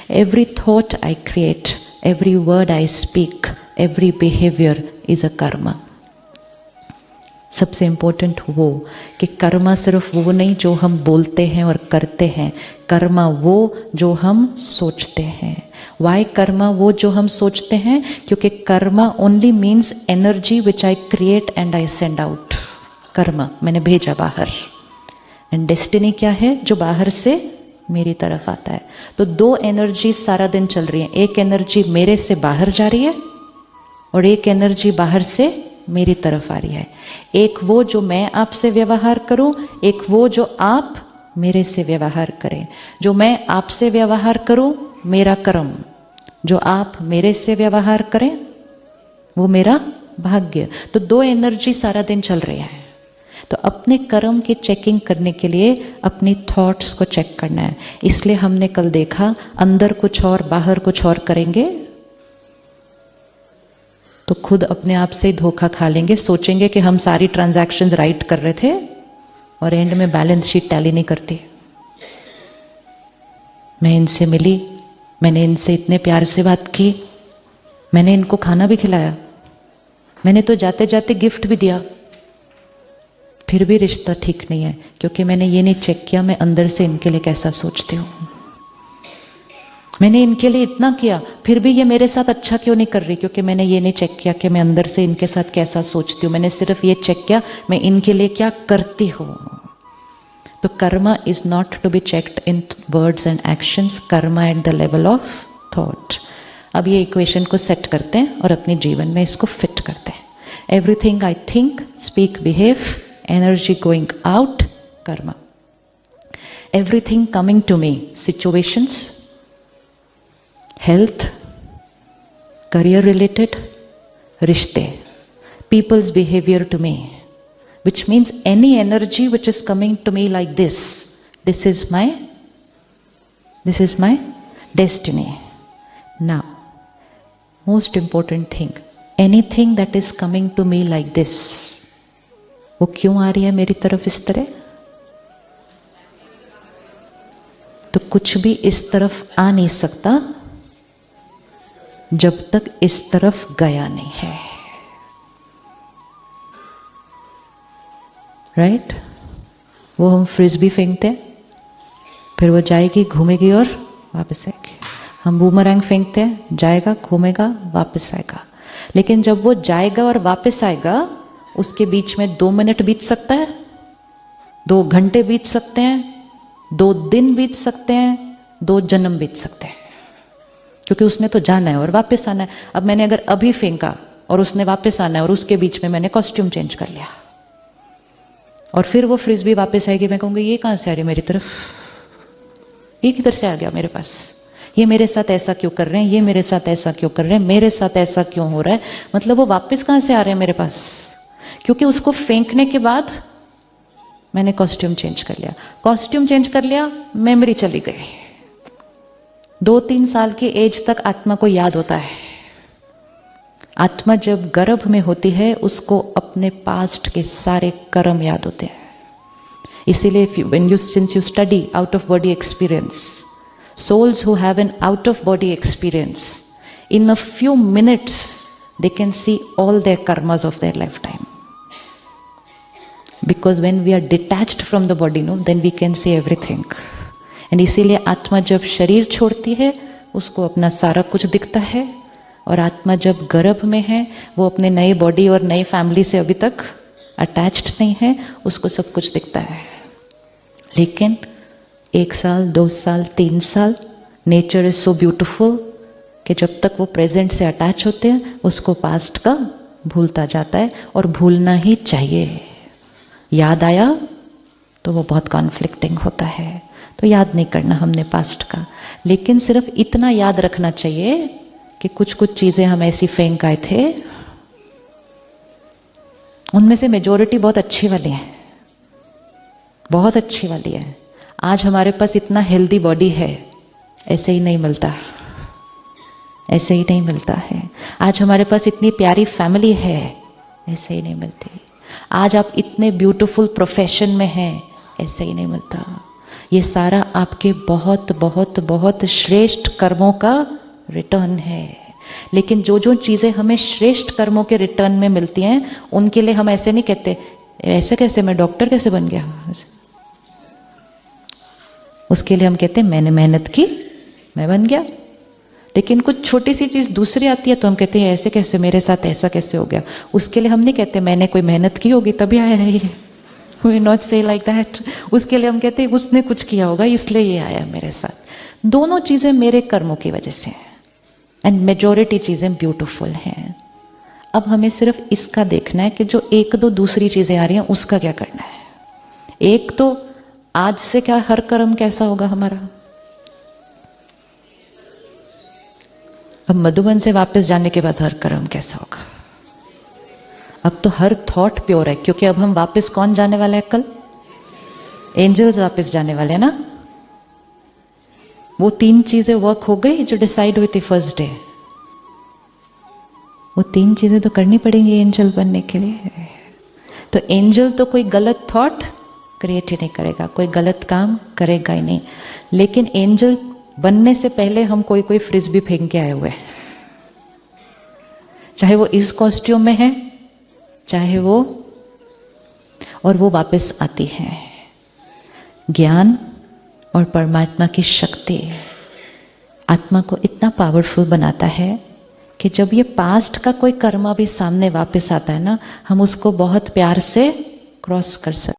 Every thought I create, every word I speak, every behavior is a karma. सबसे important वो कि कर्मा सिर्फ वो नहीं जो हम बोलते हैं और करते हैं, कर्मा वो जो हम सोचते हैं. वाई कर्मा वो जो हम सोचते हैं? क्योंकि Karma only means energy which I create and I send out. Karma मैंने भेजा बाहर, एंड डेस्टिनी क्या है? जो बाहर से मेरी तरफ आता है. तो दो एनर्जी सारा दिन चल रही है. एक एनर्जी मेरे से बाहर जा रही है और एक एनर्जी बाहर से मेरी तरफ आ रही है. एक वो जो मैं आपसे व्यवहार करूं, एक वो जो आप मेरे से व्यवहार करें. जो मैं आपसे व्यवहार करूं मेरा कर्म, जो आप मेरे से व्यवहार करें वो मेरा भाग्य. तो दो एनर्जी सारा दिन चल रही है. तो अपने कर्म की चेकिंग करने के लिए अपनी थॉट्स को चेक करना है. इसलिए हमने कल देखा अंदर कुछ और बाहर कुछ और करेंगे तो खुद अपने आप से धोखा खा लेंगे. सोचेंगे कि हम सारी ट्रांजैक्शंस राइट कर रहे थे और एंड में बैलेंस शीट टैली नहीं करती. मैं इनसे मिली, मैंने इनसे इतने प्यार से बात की, मैंने इनको खाना भी खिलाया, मैंने तो जाते जाते गिफ्ट भी दिया, फिर भी रिश्ता ठीक नहीं है क्योंकि मैंने ये नहीं चेक किया मैं अंदर से इनके लिए कैसा सोचती हूँ. मैंने इनके लिए इतना किया फिर भी ये मेरे साथ अच्छा क्यों नहीं कर रही? क्योंकि मैंने ये नहीं चेक किया कि मैं अंदर से इनके साथ कैसा सोचती हूँ. मैंने सिर्फ ये चेक किया मैं इनके लिए क्या करती हूँ. तो karma is not to be checked in words and actions, karma at the level of thought. अब ये इक्वेशन को सेट करते हैं और अपने जीवन में इसको फिट करते हैं. Everything I think, speak, behave, energy going out, karma. Everything coming to me, situations, health, career related, rishte, people's behavior to me, which means any energy which is coming to me like this is my destiny. Now, most important thing, anything that is coming to me like this, वो क्यों आ रही है मेरी तरफ इस तरह? तो कुछ भी इस तरफ आ नहीं सकता जब तक इस तरफ गया नहीं है. राइट? वो हम फ्रिस्बी फेंकते हैं, फिर वो जाएगी, घूमेगी और वापस आएगी. हम बूमरैंग फेंकते हैं, जाएगा, घूमेगा, वापस आएगा. लेकिन जब वो जाएगा और वापस आएगा उसके बीच में 2 मिनट बीत सकता है, 2 घंटे बीत सकते हैं, 2 दिन बीत सकते हैं, 2 जन्म बीत सकते हैं, क्योंकि उसने तो जाना है और वापस आना है. अब मैंने अगर अभी फेंका और उसने वापस आना है और उसके बीच में मैंने कॉस्ट्यूम चेंज कर लिया और फिर वो फ्रिस्बी वापस आएगी, मैं कहूँगी ये कहाँ से आ रही है मेरी तरफ, ये किधर से आ गया मेरे पास, ये मेरे साथ ऐसा क्यों कर रहे हैं, ये मेरे साथ ऐसा क्यों कर रहे हैं, मेरे साथ ऐसा क्यों हो रहा है. मतलब वो वापस कहाँ से आ रहे हैं मेरे पास? क्योंकि उसको फेंकने के बाद मैंने कॉस्ट्यूम चेंज कर लिया. कॉस्ट्यूम चेंज कर लिया, मेमोरी चली गई. 2-3 साल की एज तक आत्मा को याद होता है. आत्मा जब गर्भ में होती है उसको अपने पास्ट के सारे कर्म याद होते हैं. इसीलिए since you study out of body experience, souls who have an out of body experience, in a few minutes they can see all their karmas of their lifetime. Because when we are detached from the body, no, then we can see everything. And इसीलिए आत्मा जब शरीर छोड़ती है उसको अपना सारा कुछ दिखता है, और आत्मा जब गर्भ में है वो अपने नए बॉडी और नए फैमिली से अभी तक अटैच्ड नहीं है, उसको सब कुछ दिखता है. लेकिन 1 साल, 2 साल, 3 साल, नेचर इज सो ब्यूटिफुल कि जब तक वो प्रेजेंट से अटैच होते हैं उसको पास्ट का भूलता जाता है, और भूलना ही चाहिए. याद आया तो वो बहुत कॉन्फ्लिक्टिंग होता है, तो याद नहीं करना हमने पास्ट का. लेकिन सिर्फ इतना याद रखना चाहिए कि कुछ कुछ चीज़ें हम ऐसी फेंक आए थे, उनमें से मेजॉरिटी बहुत अच्छी वाली है, बहुत अच्छी वाली है. आज हमारे पास इतना हेल्दी बॉडी है, ऐसे ही नहीं मिलता, ऐसे ही नहीं मिलता है. आज हमारे पास इतनी प्यारी फैमिली है, ऐसे ही नहीं मिलती. आज आप इतने ब्यूटीफुल प्रोफेशन में हैं, ऐसे ही नहीं मिलता. ये सारा आपके बहुत बहुत बहुत श्रेष्ठ कर्मों का रिटर्न है। लेकिन जो जो चीज़ें हमें श्रेष्ठ कर्मों के रिटर्न में मिलती हैं, उनके लिए हम ऐसे नहीं कहते, ऐसे कैसे, मैं डॉक्टर कैसे बन गया, उसके लिए हम कहते हैं मैंने मेहनत की, मैं बन गया। लेकिन कुछ छोटी सी चीज़ दूसरी आती है तो हम कहते हैं ऐसे कैसे, मेरे साथ ऐसा कैसे हो गया। उसके लिए हम नहीं कहते मैंने कोई मेहनत की होगी तभी आया है ये, वी नॉट से लाइक दैट। उसके लिए हम कहते हैं उसने कुछ किया होगा इसलिए ये आया मेरे साथ। दोनों चीज़ें मेरे कर्मों की वजह से हैं, एंड मेजॉरिटी चीज़ें ब्यूटीफुल हैं। अब हमें सिर्फ इसका देखना है कि जो एक दो दूसरी चीज़ें आ रही हैं उसका क्या करना है। एक तो आज से क्या हर कर्म कैसा होगा हमारा। अब मधुबन से वापस जाने के बाद हर कर्म कैसा होगा। अब तो हर थॉट प्योर है, क्योंकि अब हम वापस कौन जाने वाले हैं, कल एंजल्स वापस जाने वाले हैं ना। वो 3 चीजें वर्क हो गई जो डिसाइड हुई थी फर्स्ट डे। वो 3 चीजें तो करनी पड़ेंगी एंजल बनने के लिए। तो एंजल तो कोई गलत थॉट क्रिएट ही नहीं करेगा, कोई गलत काम करेगा ही नहीं। लेकिन एंजल बनने से पहले हम कोई फ्रिस्बी फेंक के आए हुए हैं, चाहे वो इस कॉस्ट्यूम में है चाहे वो, और वो वापस आती है। ज्ञान और परमात्मा की शक्ति आत्मा को इतना पावरफुल बनाता है कि जब ये पास्ट का कोई कर्म भी सामने वापस आता है ना, हम उसको बहुत प्यार से क्रॉस कर सकते।